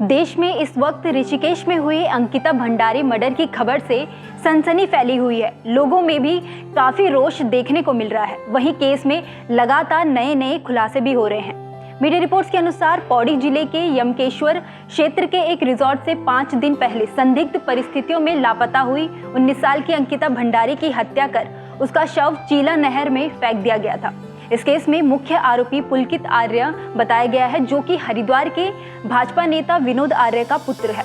देश में इस वक्त ऋषिकेश में हुई अंकिता भंडारी मर्डर की खबर से सनसनी फैली हुई है। लोगों में भी काफी रोष देखने को मिल रहा है। वहीं केस में लगातार नए खुलासे भी हो रहे हैं। मीडिया रिपोर्ट्स के अनुसार पौड़ी जिले के यमकेश्वर क्षेत्र के एक रिजॉर्ट से 5 दिन पहले संदिग्ध परिस्थितियों में लापता हुई 19 साल की अंकिता भंडारी की हत्या कर उसका शव चीला नहर में फेंक दिया गया था। इस केस में मुख्य आरोपी पुलकित आर्य बताया गया है, जो कि हरिद्वार के भाजपा नेता विनोद आर्य का पुत्र है,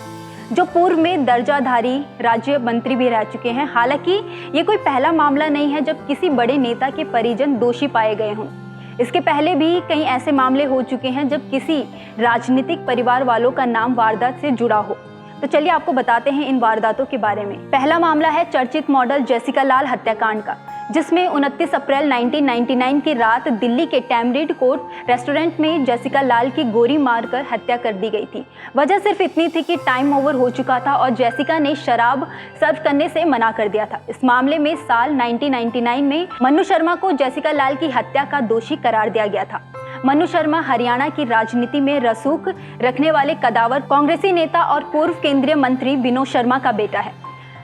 जो पूर्व में दर्जाधारी राज्य मंत्री भी रह चुके हैं। हालांकि ये कोई पहला मामला नहीं है जब किसी बड़े नेता के परिजन दोषी पाए गए हों। इसके पहले भी कई ऐसे मामले हो चुके हैं जब किसी राजनीतिक परिवार वालों का नाम वारदात से जुड़ा हो। तो चलिए आपको बताते हैं इन वारदातों के बारे में। पहला मामला है चर्चित मॉडल जेसिका लाल हत्याकांड का, जिसमें 29 अप्रैल 1999 की रात दिल्ली के टैमरिंड कोर्ट रेस्टोरेंट में जेसिका लाल की गोली मारकर हत्या कर दी गई थी। वजह सिर्फ इतनी थी कि टाइम ओवर हो चुका था और जेसिका ने शराब सर्व करने से मना कर दिया था। इस मामले में साल 1999 में मनु शर्मा को जेसिका लाल की हत्या का दोषी करार दिया गया था। मनु शर्मा हरियाणा की राजनीति में रसूख रखने वाले कदावर कांग्रेसी नेता और पूर्व केंद्रीय मंत्री विनोद शर्मा का बेटा है।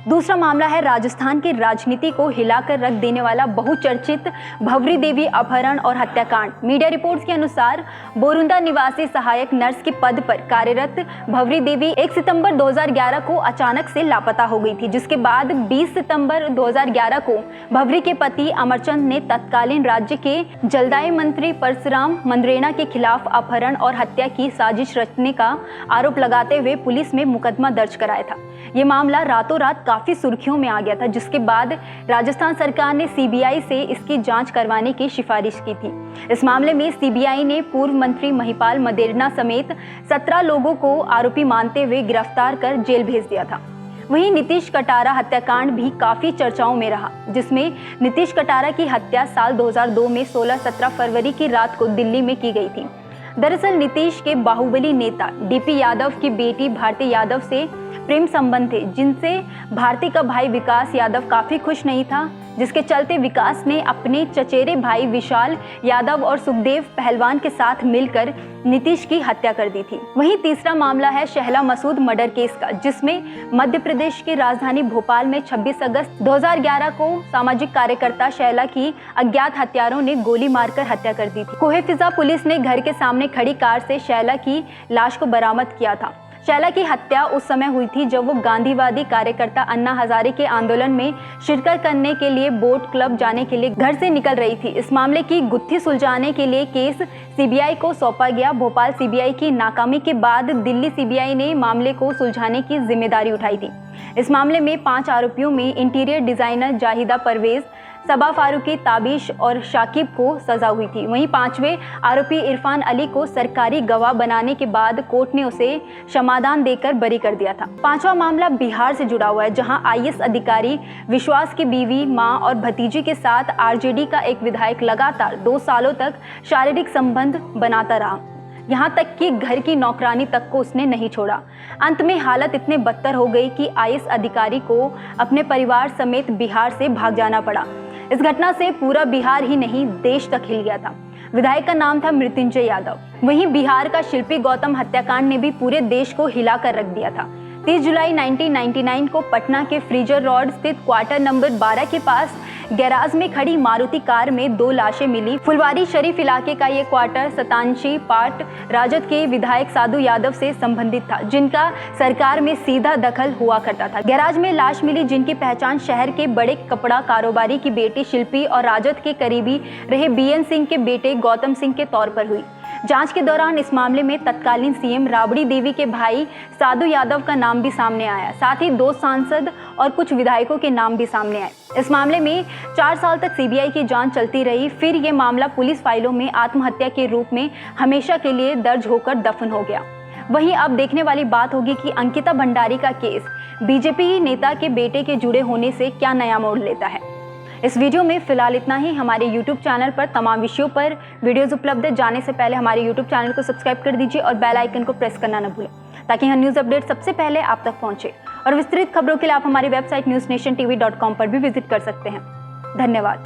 दूसरा मामला है राजस्थान की राजनीति को हिलाकर रख देने वाला बहुचर्चित भवरी देवी अपहरण और हत्याकांड। मीडिया रिपोर्ट्स के अनुसार बोरुंदा निवासी सहायक नर्स के पद पर कार्यरत भवरी देवी 1 सितंबर 2011 को अचानक से लापता हो गई थी, जिसके बाद 20 सितंबर 2011 को भवरी के पति अमरचंद ने तत्कालीन राज्य के जलदाय मंत्री परशुराम मंद्रेना के खिलाफ अपहरण और हत्या की साजिश रचने का आरोप लगाते हुए पुलिस में मुकदमा दर्ज कराया था। ये मामला रातों रात काफी सुर्खियों में आ गया था, जिसके बाद राजस्थान सरकार ने सीबीआई से इसकी जांच करवाने की सिफारिश की थी। इस मामले में सीबीआई ने पूर्व मंत्री महिपाल मदेरणा समेत 17 लोगों को आरोपी मानते हुए गिरफ्तार कर जेल भेज दिया था। वहीं नीतीश कटारा हत्याकांड भी काफी चर्चाओं में रहा, जिसमें नीतीश कटारा की हत्या साल 2002 में 16-17 फरवरी की रात को दिल्ली में की गई थी। दरअसल नीतीश के बाहुबली नेता डीपी यादव की बेटी भारती यादव से प्रेम संबंध थे, जिनसे भारती का भाई विकास यादव काफी खुश नहीं था, जिसके चलते विकास ने अपने चचेरे भाई विशाल यादव और सुखदेव पहलवान के साथ मिलकर नीतीश की हत्या कर दी थी। वहीं तीसरा मामला है शहला मसूद मर्डर केस का, जिसमें मध्य प्रदेश की राजधानी भोपाल में 26 अगस्त 2011 को सामाजिक कार्यकर्ता शहला की अज्ञात हत्यारों ने गोली मारकर हत्या कर दी थी। कोहे फिजा पुलिस ने घर के सामने खड़ी कार से शहला की लाश को बरामद किया था। शैला की हत्या उस समय हुई थी जब वो गांधीवादी कार्यकर्ता अन्ना हजारे के आंदोलन में शिरकत करने के लिए बोट क्लब जाने के लिए घर से निकल रही थी। इस मामले की गुत्थी सुलझाने के लिए केस सीबीआई को सौंपा गया। भोपाल सीबीआई की नाकामी के बाद दिल्ली सीबीआई ने मामले को सुलझाने की जिम्मेदारी उठाई थी। इस मामले में 5 आरोपियों में इंटीरियर डिजाइनर जाहिदा परवेज, सबा फारूकी, ताबिश और शाकिब को सजा हुई थी। वहीं 5वें आरोपी इरफान अली को सरकारी गवाह बनाने के बाद कोर्ट ने उसे क्षमादान देकर बरी कर दिया था। 5वां मामला बिहार से जुड़ा हुआ है, जहां आईएएस अधिकारी विश्वास की बीवी, मां और भतीजी के साथ आरजेडी का एक विधायक लगातार 2 सालों तक शारीरिक संबंध बनाता रहा। यहाँ तक कि घर की नौकरानी तक को उसने नहीं छोड़ा। अंत में हालत इतने बदतर हो गई कि आईएएस अधिकारी को अपने परिवार समेत बिहार से भाग जाना पड़ा। इस घटना से पूरा बिहार ही नहीं, देश तक हिल गया था। विधायक का नाम था मृत्युंजय यादव। वहीं बिहार का शिल्पी गौतम हत्याकांड ने भी पूरे देश को हिलाकर रख दिया था। 30 जुलाई 1999 को पटना के फ्रीजर रोड स्थित क्वार्टर नंबर 12 के पास गैराज में खड़ी मारुति कार में 2 लाशें मिली। फुलवारी शरीफ इलाके का ये क्वार्टर सतांशी पाट राजद के विधायक साधु यादव से संबंधित था, जिनका सरकार में सीधा दखल हुआ करता था। गैराज में लाश मिली, जिनकी पहचान शहर के बड़े कपड़ा कारोबारी की बेटी शिल्पी और राजद के करीबी रहे बीएन सिंह के बेटे गौतम सिंह के तौर पर हुई। जांच के दौरान इस मामले में तत्कालीन सीएम राबड़ी देवी के भाई साधु यादव का नाम भी सामने आया। साथ ही 2 सांसद और कुछ विधायकों के नाम भी सामने आए। इस मामले में 4 साल तक सीबीआई की जांच चलती रही। फिर ये मामला पुलिस फाइलों में आत्महत्या के रूप में हमेशा के लिए दर्ज होकर दफन हो गया। वहीं अब देखने वाली बात होगी कि अंकिता भंडारी का केस बीजेपी नेता के बेटे के जुड़े होने से क्या नया मोड़ लेता है। इस वीडियो में फिलहाल इतना ही। हमारे YouTube चैनल पर तमाम विषयों पर वीडियोस उपलब्ध है। जाने से पहले हमारे YouTube चैनल को सब्सक्राइब कर दीजिए और बेल आइकन को प्रेस करना न भूलें, ताकि हर न्यूज़ अपडेट सबसे पहले आप तक पहुंचे। और विस्तृत खबरों के लिए आप हमारी वेबसाइट newsnationtv.com पर भी विजिट कर सकते हैं। धन्यवाद।